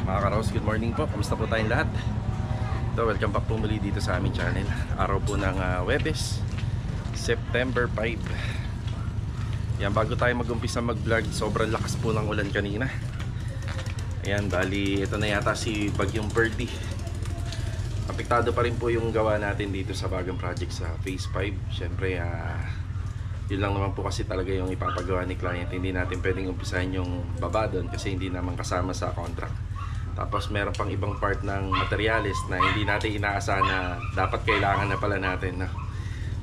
Mga Karos, good morning po. Kamusta po tayong lahat? So, welcome back po muli dito sa aming channel. Araw po ng Webes, September 5. Yan, bago tayo mag-umpisa mag-vlog, sobrang lakas po ng ulan kanina. Ayan, bali ito na yata si Bagyong Birdie. Apektado pa rin po yung gawa natin dito sa bagong project sa Phase 5. Siyempre, yun lang naman po kasi talaga yung ipapagawa ni client. Hindi natin pwedeng umpisahin yung baba doon kasi hindi naman kasama sa contract. Tapos meron pang ibang part ng materials na hindi natin inaasahan na dapat kailangan na pala natin, no?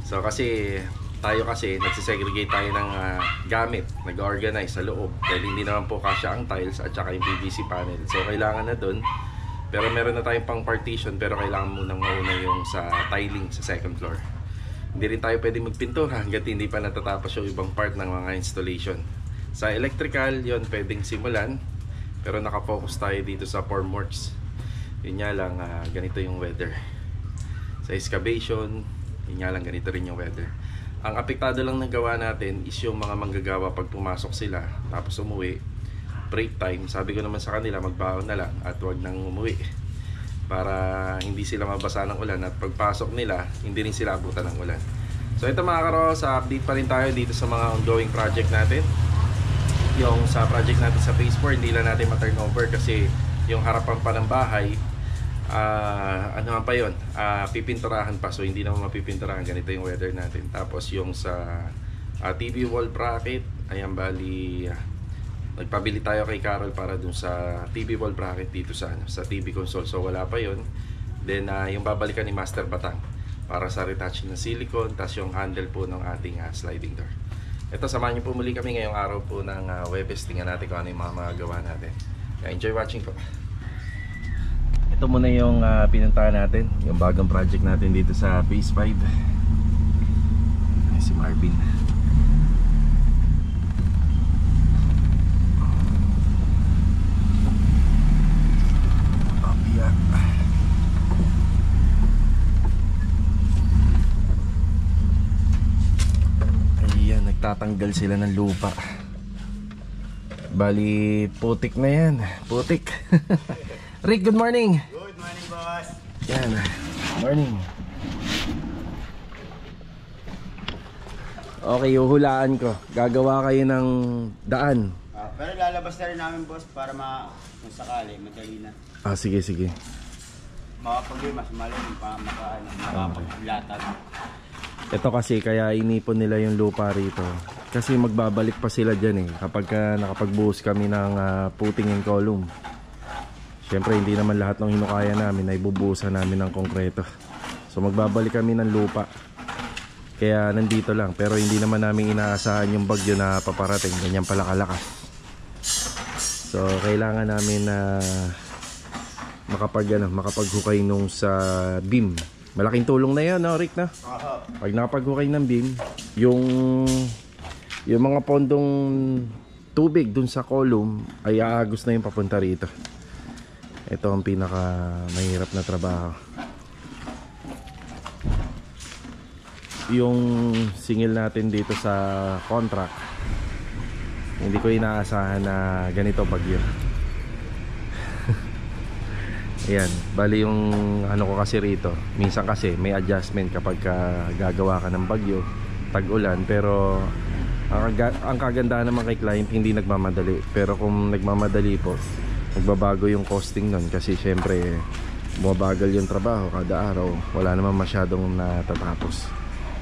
So kasi tayo nagsisegregate tayo ng gamit, nag-organize sa loob dahil hindi naman po kasya ang tiles at saka yung PVC panel. So kailangan na doon. Pero meron na tayong pang partition, pero kailangan munang mauna yung sa tiling sa second floor. Hindi rin tayo pwede magpintura hanggat hindi pa natatapos yung ibang part ng mga installation. Sa electrical, yon pwedeng simulan. Pero nakafocus tayo dito sa formworks. Yun nga lang, ganito yung weather. Sa excavation, yun nga lang, ganito rin yung weather. Ang apektado lang ng gawa natin is yung mga manggagawa pag pumasok sila tapos umuwi, break time, sabi ko naman sa kanila magbaon na lang at wag nang umuwi para hindi sila mabasa ng ulan at pagpasok nila hindi rin sila abutan ng ulan. So ito mga Karos, update pa rin tayo dito sa mga ongoing project natin. Yung sa project natin sa Phase 4 hindi lang natin ma-turnover kasi yung harapan pa ng bahay ano man pa yun, pipinturahan pa, so hindi naman mapipinturahan, ganito yung weather natin. Tapos yung sa TV wall bracket, ayan, bali nagpabili tayo kay Carol para dun sa TV wall bracket dito sa TV console, so wala pa yun. Then yung babalikan ni Master Batang para sa retouching ng silicone, tas yung handle po ng ating sliding door. Ito, samahan niyo po muli kami ngayong araw po ng Webes. Tingnan natin kung ano yung mga magagawa natin. Enjoy watching po. Ito muna yung pinuntahan natin, yung bagong project natin dito sa Phase 5. Ay, si Marvin. Tatanggal sila ng lupa. Bali, putik na yan. Putik. Rick, good morning. Good morning, boss. Yan. Morning. Okay, uhulaan ko. Gagawa kayo ng daan. Pero lalabas na rin namin, boss, para kung sakali, madali na. Sige, sige. Makapag-mas malim pa makapaglatag. Ito kasi kaya inipon nila yung lupa rito kasi magbabalik pa sila dyan kapag nakapagbuhos kami ng putting and column. Siyempre hindi naman lahat ng hinukaya namin ay bubuhusan namin ng konkreto, so magbabalik kami ng lupa, kaya nandito lang. Pero hindi naman namin inaasahan yung bagyo na paparating, ganyan pala kalakas. So kailangan namin na makapaghukay nung sa beam. Malaking tulong na yan, no, Rick, na? Pag nakapaghukay ng beam, yung mga pondong tubig dun sa column ay aagos na yung papunta rito. Ito ang pinaka mahirap na trabaho. Yung singil natin dito sa contract, hindi ko inaasahan na ganito bagyo. Ayan, bali yung ano ko kasi rito, minsan kasi may adjustment kapag gagawa ka ng bagyo, tag-ulan. Pero ang kagandahan naman kay client, hindi nagmamadali. Pero kung nagmamadali po, nagbabago yung costing nun kasi syempre bumabagal yung trabaho kada araw, wala naman masyadong natatapos.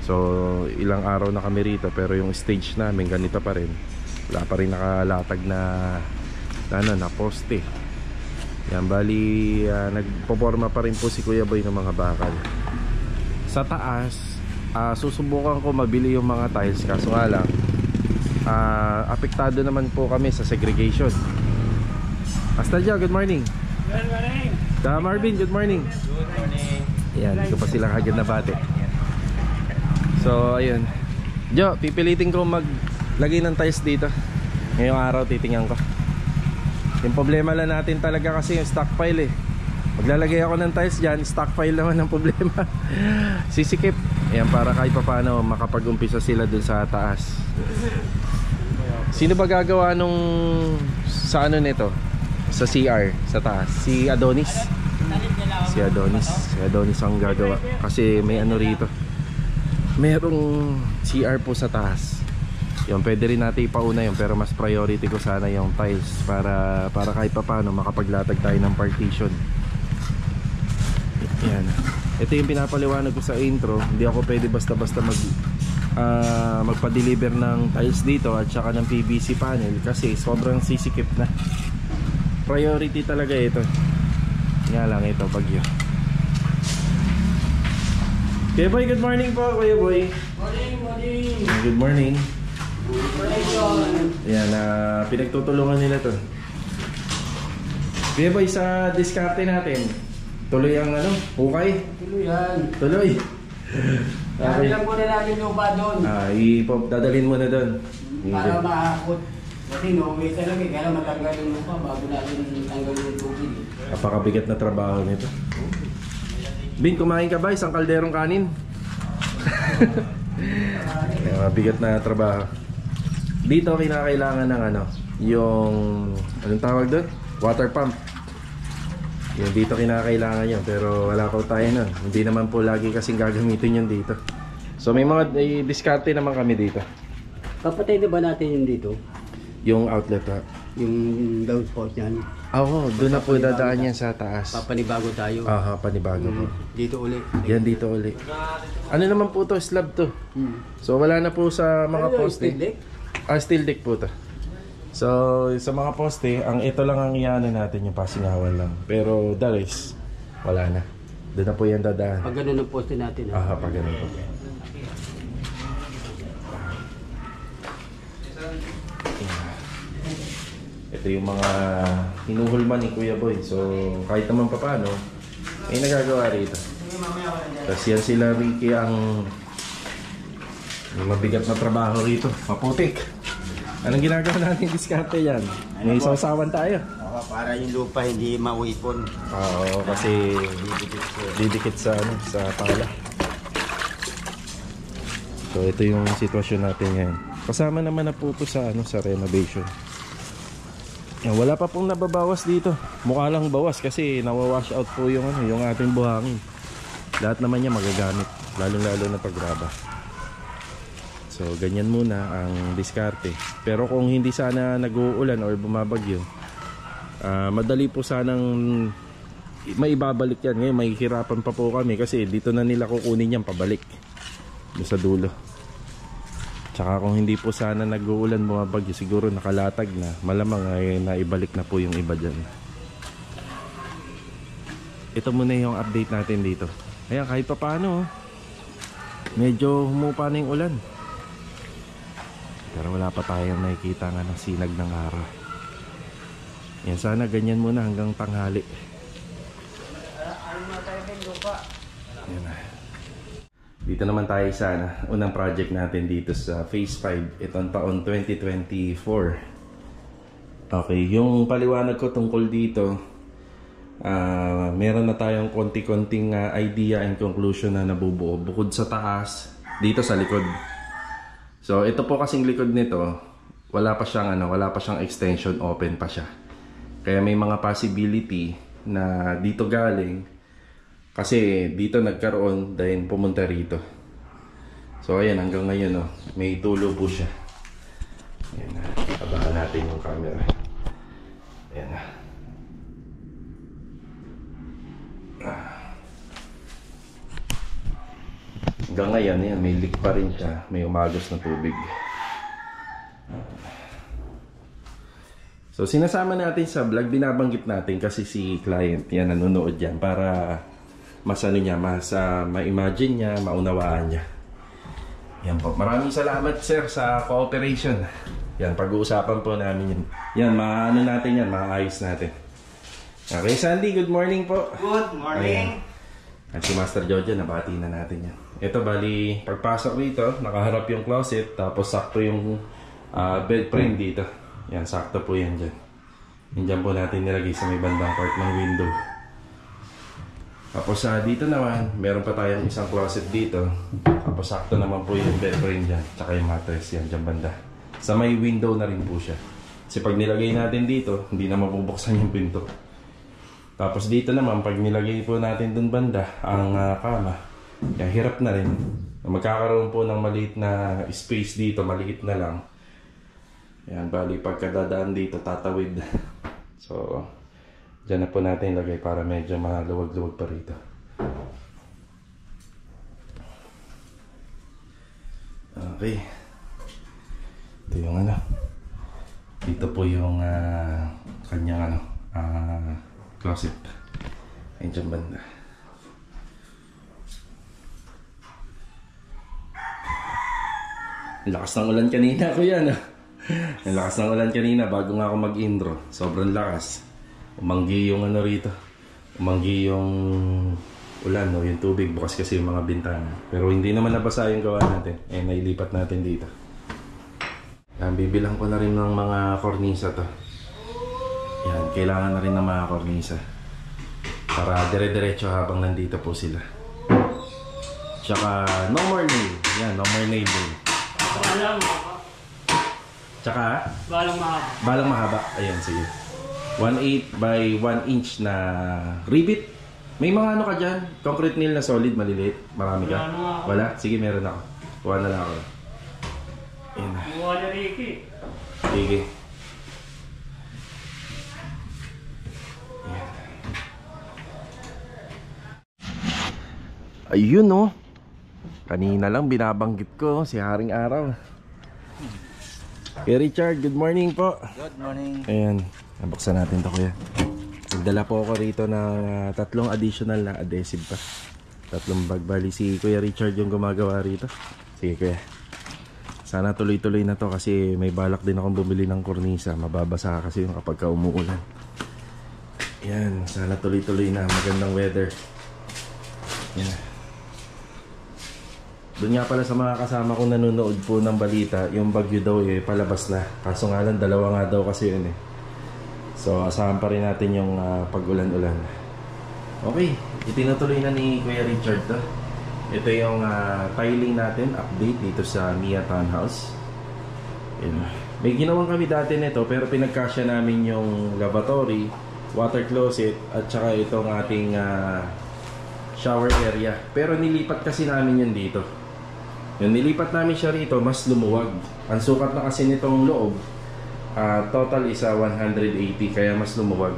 So ilang araw na kami rito pero yung stage namin ganito pa rin, wala pa rin nakalatag na poste. Yan, bali nagpoporma pa rin po si Kuya Boy ng mga bakal. Sa taas, susubukan ko mabili yung mga tiles, kaso nga lang apektado naman po kami sa segregation. Astadja, good morning. Good morning. Marvin, good morning. Good morning. Yan, hindi ko pa sila kagad na bate. So ayun, Jo, pipilitin ko maglagay ng tiles dito ngayong araw. Titingnan ko. Yung problema lang natin talaga kasi yung stockpile Maglalagay ako ng tiles dyan, stockpile naman ng problema. Sisikip. Ayan, para kahit pa paano makapag-umpisa sila dun sa taas. Sino ba gagawa nung sa ano nito? Sa CR, sa taas. Si Adonis. Si Adonis ang gagawa. Kasi may ano rito. Merong CR po sa taas. Yun, pwede rin natin ipauna yun. Pero mas priority ko sana yung tiles. Para kahit pa paano makapaglatag tayo ng partition. Yan. Ito yung pinapaliwanag ko sa intro. Hindi ako pwede basta-basta magpa-deliver ng tiles dito at saka ng PVC panel kasi sobrang sisikip na. Priority talaga ito. Nga lang ito, bagyo. Kuya Boy, good morning po, Kuya Boy. Morning. Good morning. Morning. Yan, pinagtutulungan nila to. Kuya Boy, sa diskarte natin, tuloy ang ano, hukay? Tuloy yan. Tuloy. Kaya lang muna natin lupa doon. Dadalhin mo na doon. Para makakot. Kasi no-way talaga eh. Kaya matanggal yung lupa bago natin tanggalin yung tubig. Napakabigat na trabaho nito. Bin, kumain ka ba? Isang kalderong kanin? Mabigat na trabaho. Dito kinakailangan ng ano, yung anong tawag doon? Water pump. Yung dito kinakailangan yun, pero wala ko tayo nun. Hindi naman po lagi kasing gagamitin yun dito. So may mga diskarte naman kami dito. Papatay na ba natin yung dito? Yung outlet ha? Yung downspout niyan. Oo, doon na po dadaan yan sa taas. Papanibago tayo. Aha, panibago po. Dito uli. Yan dito uli. Ano naman po to? Slab to. So wala na po sa mga poste. Steel deck po to. So sa mga poste, ang ito lang ang iyanan natin, yung pasingawan lang. Pero the rest, wala na. Doon na po yan dadaan. Pag ganun ang poste natin. Aha, pag ganun po. Ito yung mga hinuhulman ni Kuya Boy. So kahit naman pa paano, may nagagawa rito. Tapos yan sila Ricky ang mabigat na trabaho rito. Maputik. Anong ginagawa natin diskarte yan? May sausawan tayo. Para yung lupa hindi mauipon. Oo, kasi didikit sa pala. So ito yung sitwasyon natin ngayon. Kasama naman na po ito sa renovation. Yan, wala pa pong nababawas dito. Mukha lang bawas kasi nawawash out po yung ating buhangin. Lahat naman niya magagamit, lalong-lalo na paggraba. So ganyan muna ang diskarte. Pero kung hindi sana nag-uulan or bumabagyo, madali po sanang maibabalik yan. Ngayon may hirapan pa po kami kasi dito na nila kukunin yan pabalik doon sa dulo. Tsaka kung hindi po sana nag-uulan bumabagyo, siguro nakalatag na, malamang ay naibalik na po yung iba dyan. Ito muna yung update natin dito. Ayan, kahit pa paano medyo humupa na yung ulan, pero wala pa tayong nakikita nga ng sinag ng araw. Yan, sana ganyan muna hanggang tanghali. Yan na. Dito naman tayo sa unang project natin dito sa Phase 5 itong taon 2024. Okay, yung paliwanag ko tungkol dito, meron na tayong konti-konting idea and conclusion na nabubuo bukod sa taas, dito sa likod. So ito po kasing likod nito, wala pa siyang extension, open pa siya. Kaya may mga possibility na dito galing. Kasi dito nagkaroon dahil pumunta rito. So ayan, hanggang ngayon may tulo po siya. Ayan na, tabahan natin yung camera. Ayan na. Hanggang ngayon, ayan, may leak pa rin siya. May umagos na tubig. So sinasama natin sa vlog, binabanggit natin kasi si client yan nanonood yan para mas ma-imagine niya, maunawaan niya. Yan po. Maraming salamat sir sa cooperation. Yan, pag-uusapan po namin yan. Yan, natin yan, maayos natin. Okay, Sandy, good morning po. Good morning. At si Master Jojo, nabati na natin yan. Ito, bali, pagpasok rito, nakaharap yung closet, tapos sakto yung bed frame dito. Yan, sakto po yan dyan. Yan dyan po natin nilagay sa may bandang part ng window. Tapos dito naman, meron pa tayong isang closet dito. Tapos sakto naman po yung bed frame dyan, tsaka yung mattress yan dyan banda. Sa may window na rin po siya. Kasi pag nilagay natin dito, hindi na mabubuksan yung pinto. Tapos dito naman, pag nilagay po natin dun banda ang kama, kaya hirap na rin. Magkakaroon po ng maliit na space dito, maliit na lang. Yan, bali pagkadadaan dito, tatawid. So, dyan na po natin ilagay para medyo maluwag-luwag pa rito. Okay. Ito yung ano. Dito po yung kanyang closet. Ayun dyan banda. Ang lakas ng ulan kanina, kuya, no? Ang lakas ng ulan kanina bago nga ako mag-intro. Sobrang lakas. Umanggi yung ano rito. Umanggi yung ulan, no? Yung tubig. Bukas kasi yung mga bintana. Pero hindi naman nabasa yung gawa natin. Eh, nailipat natin dito. Yan, bibilang ko na rin ng mga kornisa to. Yan, kailangan na rin ng mga kornisa. Para dire-diretso habang nandito po sila. Tsaka, no more nail. Yan, no more nail din. Balang mahaba. Tsaka? Balang mahaba. Balang mahaba. Ayan, sige. 1/8 by 1 inch na rivet. May mga ano ka dyan? Concrete nail na solid, maliliit. Marami ka? Wala na ako. Wala? Sige, meron ako. Kuha na lang ako. Ayan. Buwa na Ricky. Sige. Ayun, no? Kanina lang binabanggit ko si Haring Araw. Kuya Richard, good morning po. Good morning. Ayan, nabuksan natin to, kuya. Nagdala po ako rito ng 3 additional na adhesive pa. 3 bag. Bali si Kuya Richard yung gumagawa rito. Sige, kuya. Sana tuloy-tuloy na to kasi may balak din akong bumili ng kornisa. Mababasa kasi yung kapag umuulan. Ayan, sana tuloy-tuloy na. Magandang weather. Ayan. Doon nga pala sa mga kasama kong nanonood po ng balita, yung bagyo daw palabas na. Kaso nga lang, 2 nga daw kasi yun eh. So, asahan pa rin natin yung pag-ulan-ulan. Okay, itinutuloy na ni Kuya Richard to. Ito yung tiling natin, update dito sa Mia Townhouse. Yun. May ginawan kami dati nito pero pinagkasya namin yung lavatory, water closet, at saka itong ating shower area. Pero nilipat kasi namin yun dito. Yung nilipat namin siya rito, mas lumuwag. Ang sukat na kasi nitong loob, total is 180, kaya mas lumuwag.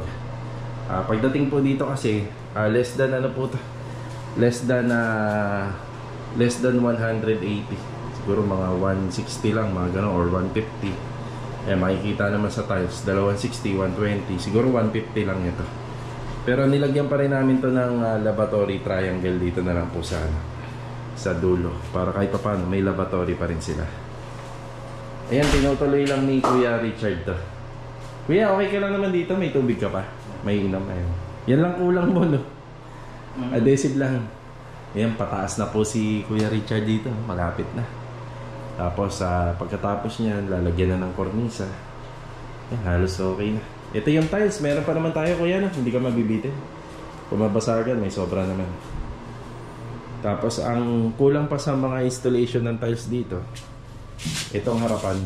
Pagdating po dito kasi, less than ano po to? Less than 180. Siguro mga 160 lang, mga gano'n, or 150. Eh, makikita naman sa tiles, 160, 120, siguro 150 lang ito. Pero nilagyan pa rin namin to ng lavatory triangle dito na lang po sa dulo, para kahit pa paano may lavatory pa rin sila. Ayan, tinutuloy lang ni Kuya Richard to. Kuya, okay ka lang naman dito? May tubig ka pa? May inom, ayun. Yan lang kulang mo, no? Adhesive lang. Ayan, pataas na po si Kuya Richard dito. Malapit na. Tapos, pagkatapos niyan, lalagyan na ng kornisa. Ayan, halos okay na. Ito yung tiles. Meron pa naman tayo, kuya, no? Hindi ka mabibitin. Kung mabasagan, may sobra naman. Tapos, ang kulang pa sa mga installation ng tiles dito, itong harapan.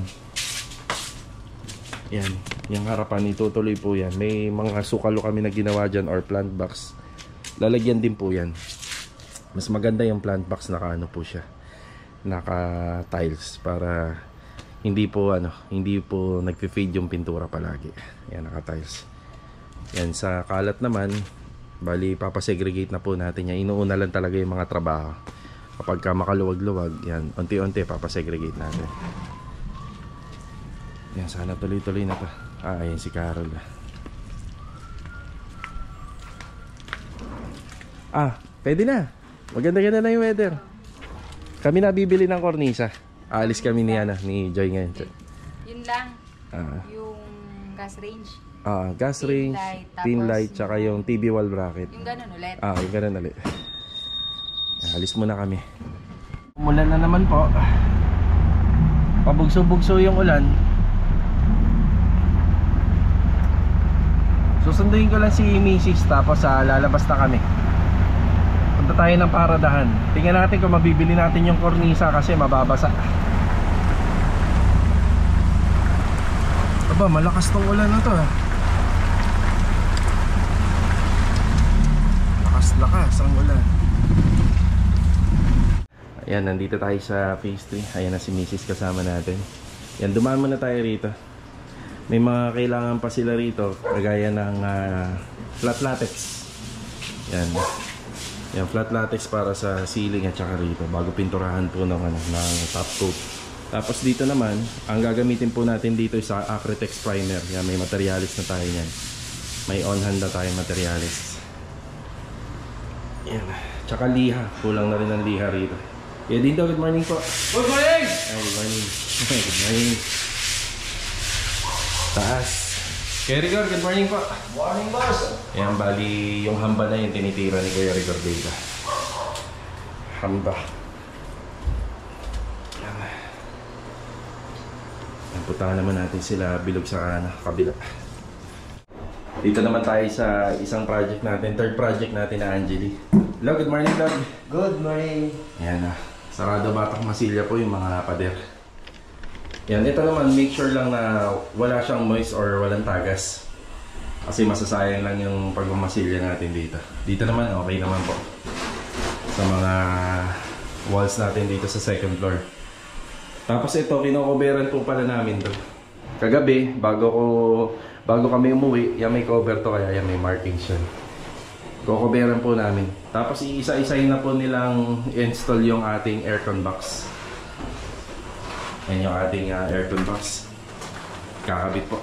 Yan. Yung harapan, itutuloy po yan. May mga sukalo kami na ginawa dyan or plant box. Lalagyan din po yan. Mas maganda yung plant box, naka ano po siya. Naka tiles para hindi po nagfi-fade yung pintura palagi. Yan, naka tiles. Yan, sa kalat naman, bali papasegregate na po natin yan. Inuuna lang talaga yung mga trabaho. Kapag ka makaluwag-luwag, yan, unti-unti papasegregate natin. Yan, sana tuloy-tuloy na to. Ayan si Carol. Pwede na. Maganda-ganda na yung weather. Kami na bibili ng kornisa. Aalis kami ni Joy ngayon. Yun lang. Yung gas range. Gas range, pin light, tsaka yung TV wall bracket. Yung ganun ulit. Yung ganun ulit. Alis muna kami. Umulan na naman po. Pabugso-bugso yung ulan. Susunduin ko lang si Mrs. Tapos lalabas na kami. Punta tayo ng paradahan. Tingnan natin kung mabibili natin yung kornisa kasi mababasa. Aba, malakas tong ulan na to ah. Lakas ang ulan. Ayan, nandito tayo sa phase 3. Ayan na si Mrs. kasama natin. Yan, dumaan muna tayo rito. May mga kailangan pa sila rito, kagaya ng flat latex. Yan. Yan, flat latex para sa ceiling at saka rito bago pinturahan po ng top coat. Tapos dito naman, ang gagamitin po natin dito is sa Acrytex primer. Yan, may materialis na tayo niyan. May on hand na tayo materialis. Yan. Tsaka liha. Kulang na rin ang liha rito. Yeah, dito, good morning po. Good morning! Ay, good morning. Good morning. Taas. Kuya Rigor, good morning po. Morning, boss! Yan, bali yung hamba na yung tinitira ni Kuya Rigor dito. Hamba. Yan, puntahan naman natin sila bilog sa kabila. Dito naman tayo sa isang project natin, third project natin na Angeli. Hello, good morning, Vlog. Good morning! Yan na. Sarado Batak Masilya po yung mga pader. Yan, ito naman, make sure lang na wala siyang moist or walang tagas. Kasi masasayang lang yung pagmamasilya natin dito. Dito naman, okay naman po. Sa mga walls natin dito sa second floor. Tapos ito, kinocoveran po pala namin to. Kagabi, bago kami umuwi, yan may cover to, kaya yan may markings siya. Kokoberan po namin. Tapos iisa-isahin na po nilang install yung ating aircon box. Yan yung ating aircon box. Kakabit po.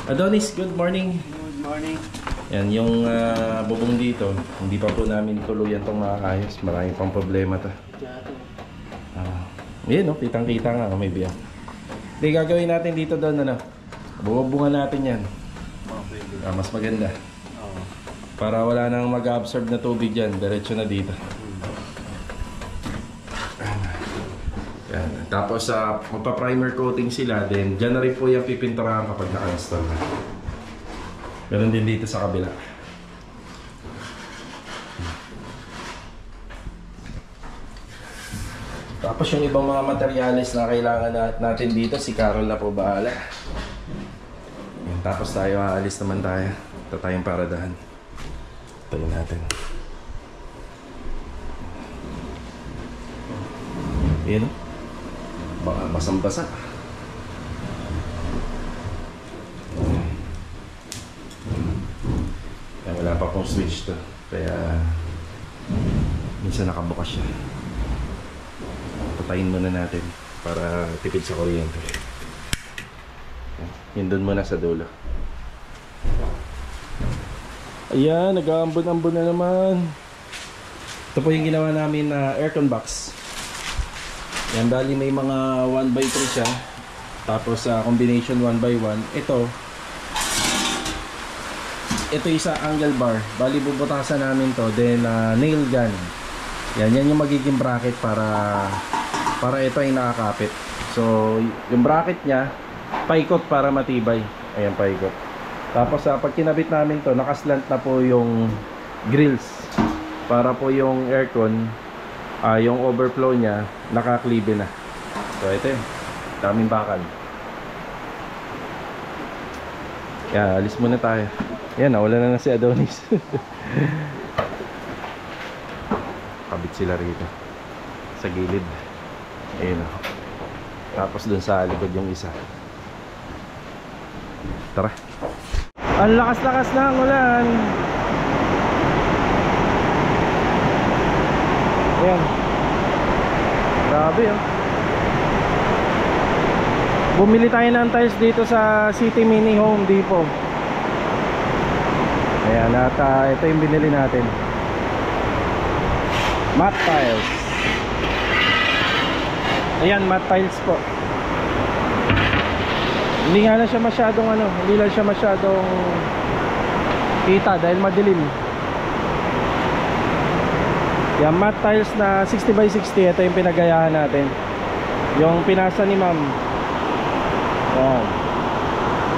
Adonis, good morning. Good morning! Yan yung bubong dito. Hindi pa po namin tuluyan itong maayos. Maraming pang problema to. Yan no, kitang-kita nga. May biyak. Hindi, gagawin natin dito doon. Bubungan natin yan. Mas maganda. Para wala nang mag-absorb na tubig dyan. Diretso na dito. Yan. Tapos magpa-primer coating sila. Then dyan na rin po yung pipinturahan kapag naka-install na. Meron din dito sa kabila. Tapos yung ibang mga materyales na kailangan natin dito, si Carol na po bahala. Yan. Tapos tayo, aalis naman tayo. Ito tayong paradahan. Tayo natin. Yan. Baka basang-basa. Kaya wala pa pong switch to. Kaya minsan nakabukas siya. Patayin muna natin para tipid sa kuryente. Yun doon muna sa dulo. Ayan, nag-aambon-ambon na naman. Ito po yung ginawa namin na aircon box. Yan, bali may mga 1x3 siya. Tapos combination 1x1. Ito isa angle bar. Bali bubutasan namin to. Then nail gun. Yan yung magiging bracket para ito ay nakakapit. So yung bracket niya, paikot para matibay. Ayan, paikot. Tapos pag kinabit namin to, nakaslant na po yung grills. Para po yung aircon, yung overflow niya, nakaklibe na. So ito yun. Daming bakal. Yan, alis muna tayo. Yan, nawala na si Adonis. Kabit sila rito sa gilid. Ayun o. Tapos dun sa likod yung isa. Tara. Ang lakas-lakas na ang ulan. Ayan. Grabe oh. Bumili tayo ng tiles dito sa City Mini Home Depot. Ayan, at ito yung binili natin. Matte tiles. Ayan, matte tiles po. Hindi nga lang siya masyadong hindi lang siya masyadong kita dahil madilim. Yan, matte tiles na 60x60. Ito yung pinagayahan natin. Yung pinasa ni ma'am. Yan.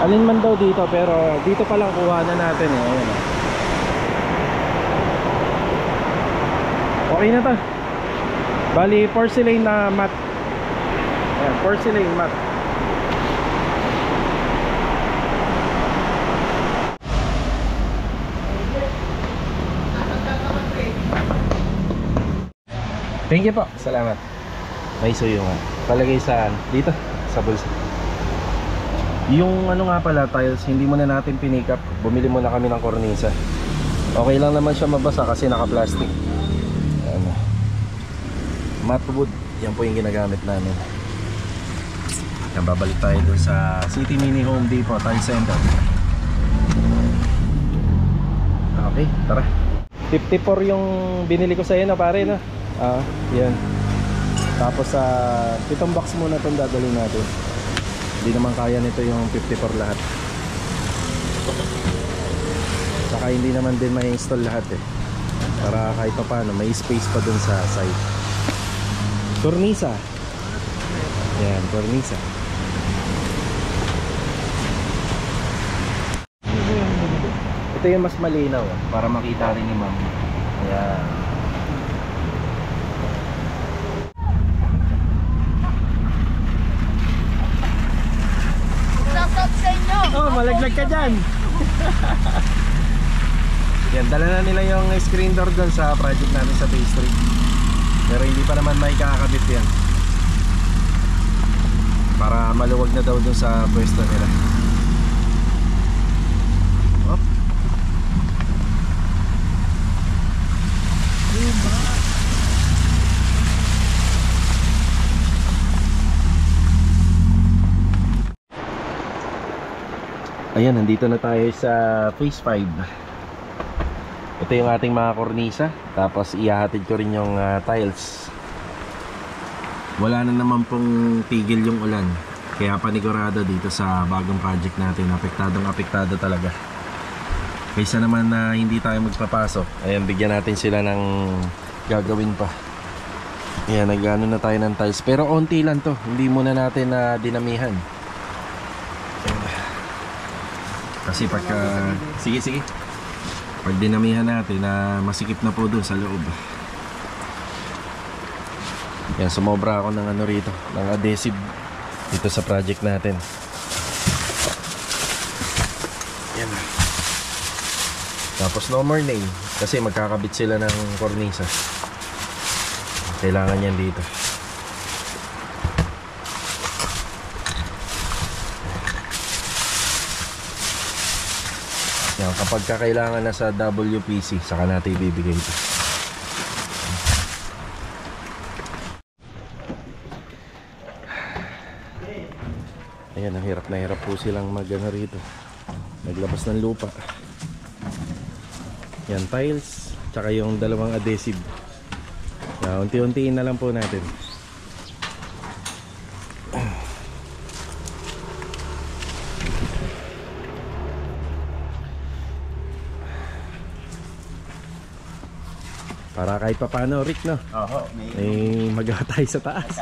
Alin man daw dito, pero dito pa lang kuha na natin eh. Ayan. Okay na to. Bali porcelain na matte. Ayan, porcelain matte. Thank you po. Salamat. May suyo nga. Palagay sa dito, sa bulsa. Yung ano nga pala, tiles, hindi muna natin pinick up. Bumili muna kami ng kornisa. Okay lang naman siya mabasa kasi naka-plastic. Ano. Matte wood. Yan po yung ginagamit namin. Yan, babalik tayo dun sa City Mini Home Depot, Tile Center. Okay, tara. 54 yung binili ko sa iyo na pare na. Yan. Tapos sa 7 box muna itong dadalhin natin. Hindi naman kaya nito yung 54 lahat. Saka hindi naman din may install lahat eh. Para kahit pa paano may space pa dun sa side. Cornisa. Yan, cornisa. Ito yung mas malinaw para makita rin ni ma'am. Ayan. Oh, malaglag ka dyan. Yan, dala na nila yung screen door doon sa project namin sa Bay Street. Pero hindi pa naman may kakabit yan. Para maluwag na daw doon sa pwesto nila. Op. Ayan, nandito na tayo sa phase 5. Ito yung ating mga kornisa. Tapos ihahatid ko rin yung tiles. Wala na naman pong tigil yung ulan. Kaya panigurado dito sa bagong project natin. Apektado talaga. Kaysa naman na hindi tayo magpapasok, ayan, bigyan natin sila ng gagawin pa. Ayan, nag-ano na tayo ng tiles. Pero onti lang to. Hindi muna natin na dinamihan. Kasi pagka sige pag dinamihan natin na masikip na po doon sa loob. Yan, sumobra ako ng ano rito, ng adhesive dito sa project natin. Yan. Tapos no more nail kasi magkakabit sila ng kornisa. Kailangan yan dito. Yan, kapag kakailangan na sa WPC, saka natin ibibigay ito. Ayan, hirap na hirap po silang mag-ano rito, naglabas ng lupa. Yan, tiles, tsaka yung dalawang adhesive. Unti-untiin na lang po natin. Para kahit pa paano, Rick, no? Oo, may magawa tayo sa taas.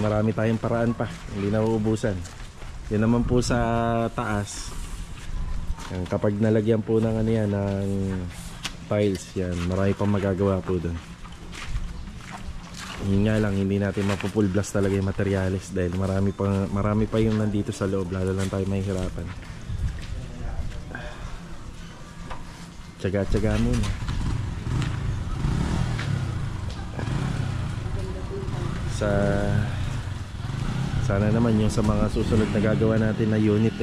Marami tayong paraan pa, hindi na uubusan. Yan naman po sa taas. Yan, kapag nalagyan po ng ano yan, ng tiles, yan, marami pang magagawa po doon. Yun nga lang, hindi natin mapupull blast talaga yung materials dahil marami pa yung nandito sa loob, lalo lang tayo mahihirapan. Tsaga-tsaga muna. Sana naman yung sa mga susunod na gagawa natin na unit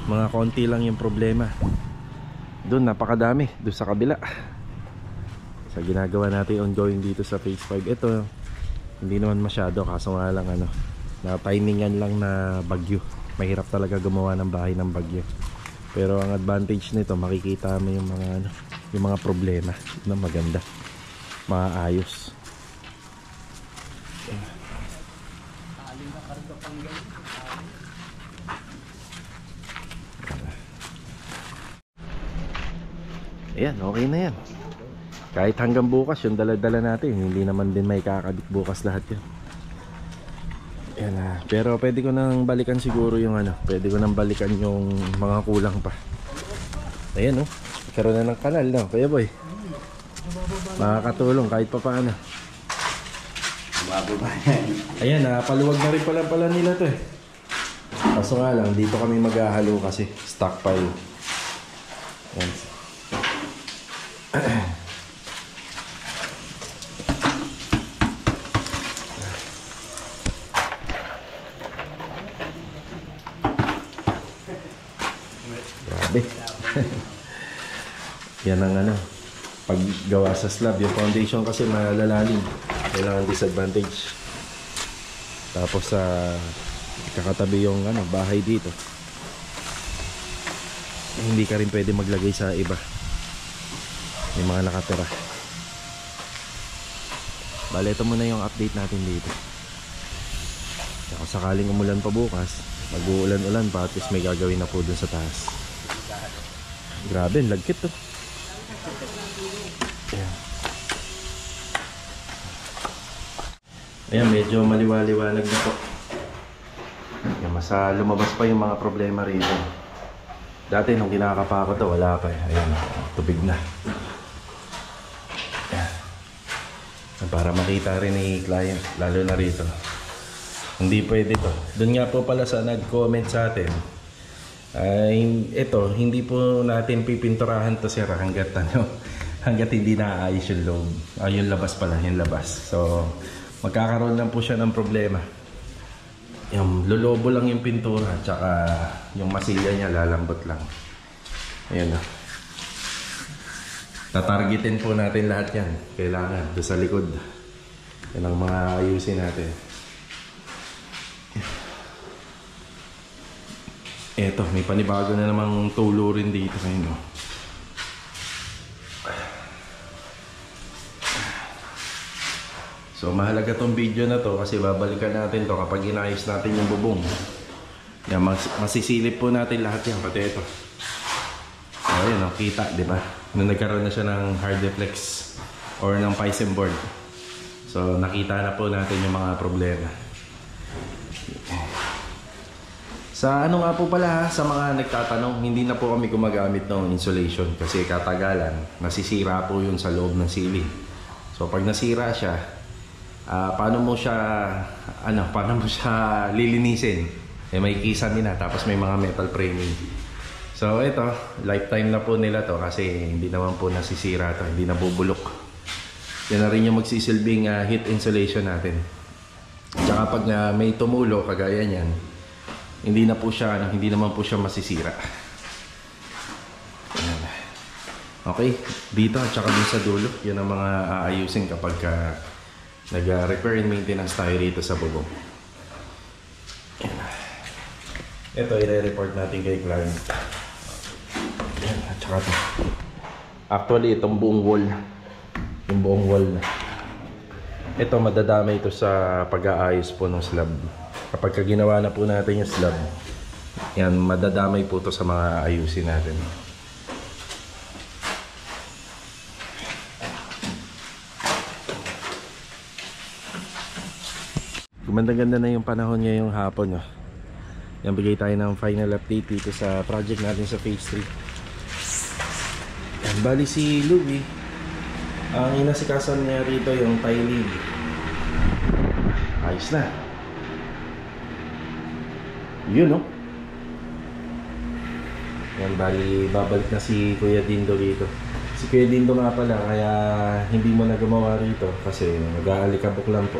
mga konti lang yung problema. Doon napakadami, doon sa kabila. Sa ginagawa natin ongoing dito sa phase 5. Ito hindi naman masyado, kaso nga lang na timingan lang na bagyo. Mahirap talaga gumawa ng bahay ng bagyo. Pero ang advantage nito, makikita mo yung mga problema na maganda, maayos. Ayan, okay na yan. Kahit hanggang bukas yung dala-dala natin, hindi naman din may kakabit bukas lahat yun. Ayan, pero pwede ko nang balikan siguro yung pwede ko nang balikan yung mga kulang pa. Ayan, oh, karoon na ng kanal, no? Kaya boy, makakatulong kahit pa paano. Ayan, paluwag na rin pala nila to eh. Kaso nga lang, dito kami maghahalo kasi stockpile. Ayan. Grabe. Yan ang ano, paggawa sa slab. Yung foundation kasi malalalim. Kailangan disadvantage. Tapos sa kakatabi yung ano, bahay dito. Hindi ka rin pwede maglagay sa iba. May mga nakatira. Bale, ito muna yung update natin dito. Kung sakaling umulan pa bukas, mag-uulan-ulan pa, at least may gagawin na po dun sa taas. Grabe, lagkit to. Ayan. Ayan, medyo maliwaliwanag na po. Ayan, mas lumabas pa yung mga problema rito. Dati nung kinakapa ko to, wala pa eh. Ayan, tubig na. Ayan. Para makita rin ni client, lalo na rito. Hindi pwede to. Doon nga po pala sa nag-comment sa atin, ito, hindi po natin pipinturahan to sir hanggat hanggat hindi naaayos yung loob. Yung labas pala, yung labas. So, magkakaroon lang po siya ng problema. Yung lolobo lang yung pintura, tsaka yung masilya niya lalambot lang. Ayan o. Tatargetin po natin lahat yan. Kailangan, doon sa likod. Yan ang mga ayusin natin. Eto, may panibago na namang tulo rin dito sa inyo. So mahalaga tong video na to kasi babalikan natin to kapag inayos natin yung bubong. Yan, masisilip po natin lahat yan, pati ito. So ayun, kita, di ba? Nung nagkaroon na siya ng hard deflex or ng Pisum board. So nakita na po natin yung mga problema. Sa ano nga po pala, sa mga nagtatanong, hindi na po kami gumagamit ng insulation kasi katagalan, nasisira po yun sa loob ng ceiling. So pag nasira siya, paano mo siya lilinisin? May kisame na, tapos may mga metal framing. So ito, lifetime na po nila to kasi hindi naman po nasisira to, hindi nabubulok. Yan na rin yung magsisilbing heat insulation natin. Tsaka pag may tumulo, kagaya niyan, hindi naman po siya masisira. Ayan. Okay, dito at saka dun sa dulo, yun ang mga aayusin kapag nag-repair and maintenance tayo dito sa bubong. Ayan. Ito, i-report natin kay client. Ayan, at saka ito. Actually, itong buong wall, yung buong wall na ito, madadamay ito sa pag-aayos po ng slab. Kapag ginawa na po natin yung slab, yan, madadamay po ito sa mga ayusin natin. Gumanda-ganda na yung panahon ngayong hapon. Yan, bigay tayo ng final update dito sa project natin sa phase 3. Yan, bali si Louie, ang inasikasan niya rito yung tiling. Ayos na. Yun, no? Yan, bali babalik na si Kuya Dindo rito. Si Kuya Dindo nga pala, kaya hindi mo na gumawa rito kasi nag-aalikabok lang po.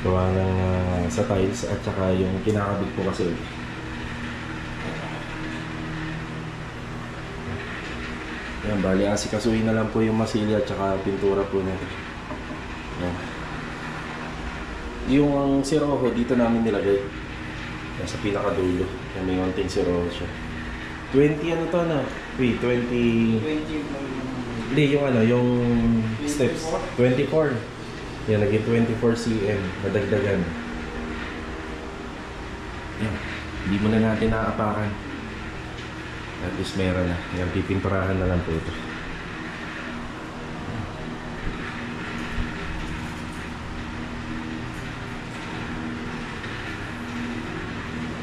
Gawa ng sa tiles at saka yung kinakabit po kasi. Yan, bali asikasuhin na lang po yung masilya at saka pintura po nito. Yan. Yung ang siroho dito namin nilagay. Yan, sa pinakadulo. Yan, may konting siroho siya. 20 ano to na? Wait, 20... Hindi, yung ano, yung steps. 24. Yan, naging 24 cm. Madagdagan. Yan. Hindi mo na natin naapakan. At least meron na. Yan, pipinturahan na lang po ito.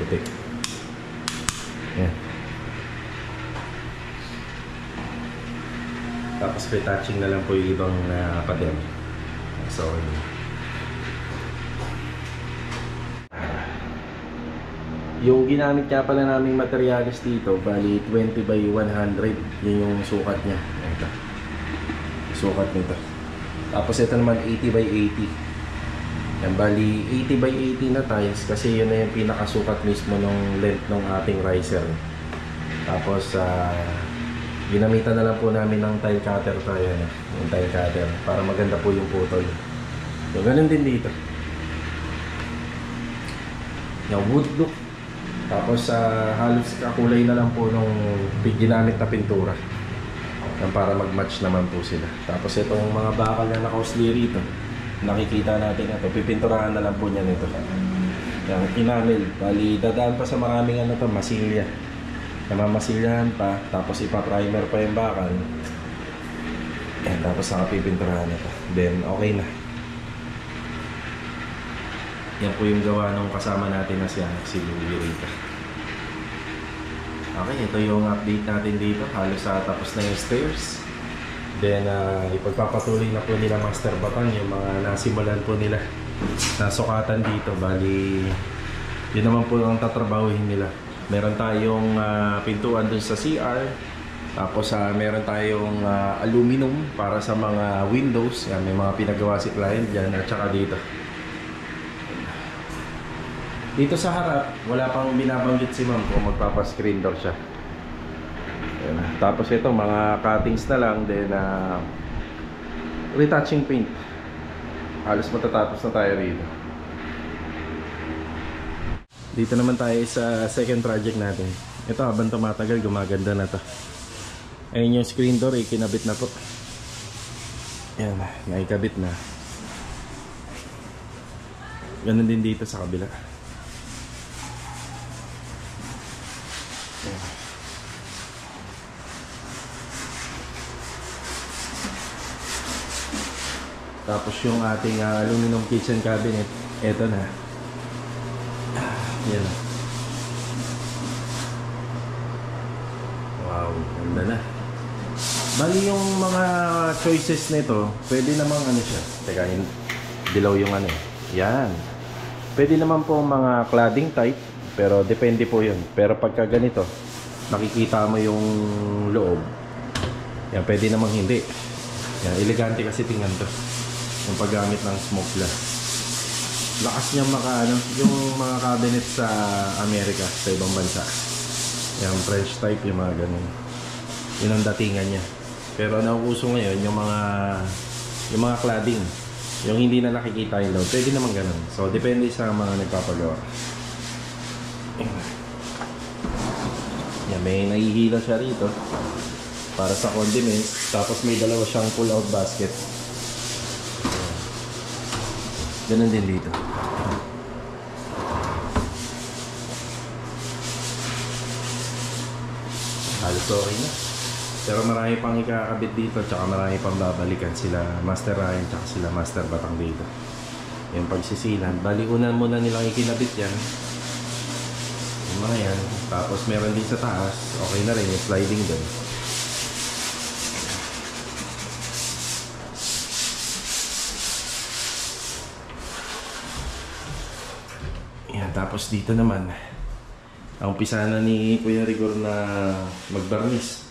Putik. Yan. Tapos retouching na lang po yung ibang pader. So, yung ginamit niya pala naming materials dito, bali 20 by 100. Yun yung sukat niya. Ito. Sukat nito. Tapos ito naman 80 by 80. Yan, bali 80 by 80 na tiles kasi yun na yung pinakasukat mismo ng length ng ating riser. Tapos ginamitan na lang po namin ng tile cutter to, yan, yung tile cutter, para maganda po yung putol. So ganun din dito. Yung wood look. Tapos halos kakulay na lang po nung ginamit na pintura. Yan, para mag-match naman po sila. Tapos itong mga bakal na nakausli rito, nakikita natin ito, pipinturahan na lang po niya nito. Yung enamel, bali dadaan pa sa maraming ano to, masilya. Namamasilyahan pa, tapos ipa-primer pa yung bakal. Yan, tapos nakapipinturahan na to. Then okay na. Yan po yung gawa nung kasama natin na si Louie Rita. Okay, ito yung update natin dito. Halos tapos na yung stairs. Then ipagpapatuloy na po nila Master Batang yung mga nasimulan po nila na sukatan dito. Bali, yun naman po ang tatrabahuhin nila. Meron tayong pintuan dun sa CR. Tapos meron tayong aluminum para sa mga windows. Yan, may mga pinagawa si client dyan. At saka dito. Dito sa harap, wala pang binabanggit si ma'am kung magpapa-screen door siya. Ayan. Tapos ito, mga cuttings na lang. Then retouching paint. Halos matatapos na tayo rito. Dito naman tayo sa second project natin. Ito, habang tumatagal, gumaganda na to. Ayun yung screen door, kinabit na po. Ayan, naikabit na. Ganun din dito sa kabila. Tapos yung ating aluminum kitchen cabinet, eto na. Yan. Wow, ganda na. Bali yung mga choices nito, pwede namang ano siya. Teka, dilaw yung ano. Yan. Pwede naman po mga cladding type, pero depende po yun. Pero pagka ganito, nakikita mo yung loob. Yan, pwede namang hindi. Yan, elegante kasi tingnan to. Yung paggamit ng smoke glass. Lakas niya yung mga cabinet sa Amerika, sa ibang bansa. Yung French type, yung mga ganun. Yun ang datingan niya. Pero nauuso ngayon yung mga cladding. Yung hindi na nakikita yung loob. Pwede naman ganun. So, depende sa mga nagpapagawa. Yan, may nahihila siya rito para sa condiments. Tapos may dalawa siyang pull-out basket. Ganun din dito. Halos okay na. Pero marami pang ikakabit dito, tsaka marami pang babalikan sila Master Ryan, tsaka sila Master Batang dito. Yung pagsisilan, baliunan muna nilang ikinabit yan. Yung mga yan. Tapos meron din sa taas, okay na rin yung sliding doon. Yan, tapos dito naman, ang umpisa na ni Kuya Rigor na magbarnis.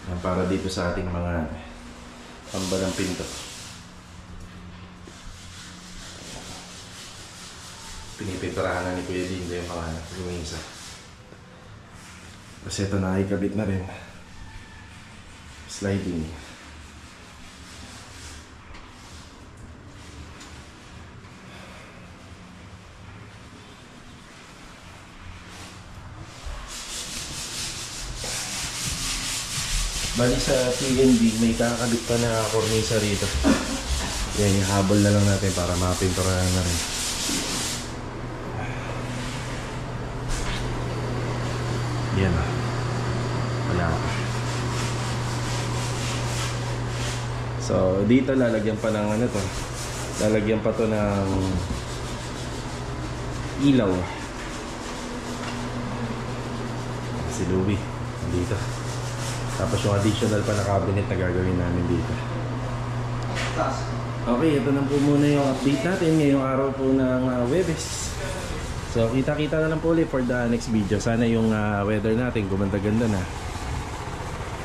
Yan, para dito sa ating mga pambalang pinto. Pinipinturahan na ni Kuya Dindo yung mga lumisa. Kasi ito na ikabit na rin. Sliding. Bali sa TNB, may kakabit pa na kornisa rito. Yan, yung habol na lang natin para mapinturahan na rin. Yan. Wala. So, dito lalagyan pa ng ano to. Lalagyan pa to ng ilaw. Si Louie. Dito. Tapos yung additional pa na cabinet na gagawin namin dito. Okay, ito na po muna yung update natin ngayong araw po ng Webes. So, kita-kita na lang po ulit for the next video. Sana yung weather natin gumanda-ganda na.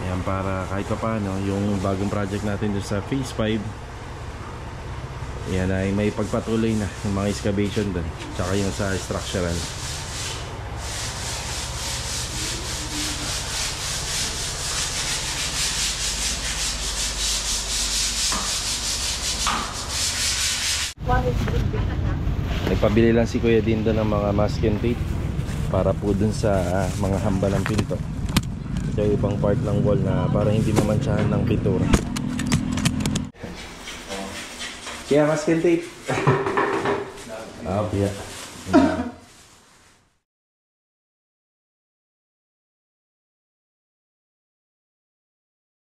Ayan, para kahit pa paano, yung bagong project natin dun sa Phase 5, ayan, ay may pagpatuloy na yung mga excavation dun. Tsaka yung sa structural. Nagpabili lang si Kuya Dindo ng mga masking tape para po dun sa mga hamba ng pinto. Ito yung ibang part ng wall na para hindi mamansyahan ng pintura. Kaya masking tape. Ah, yeah.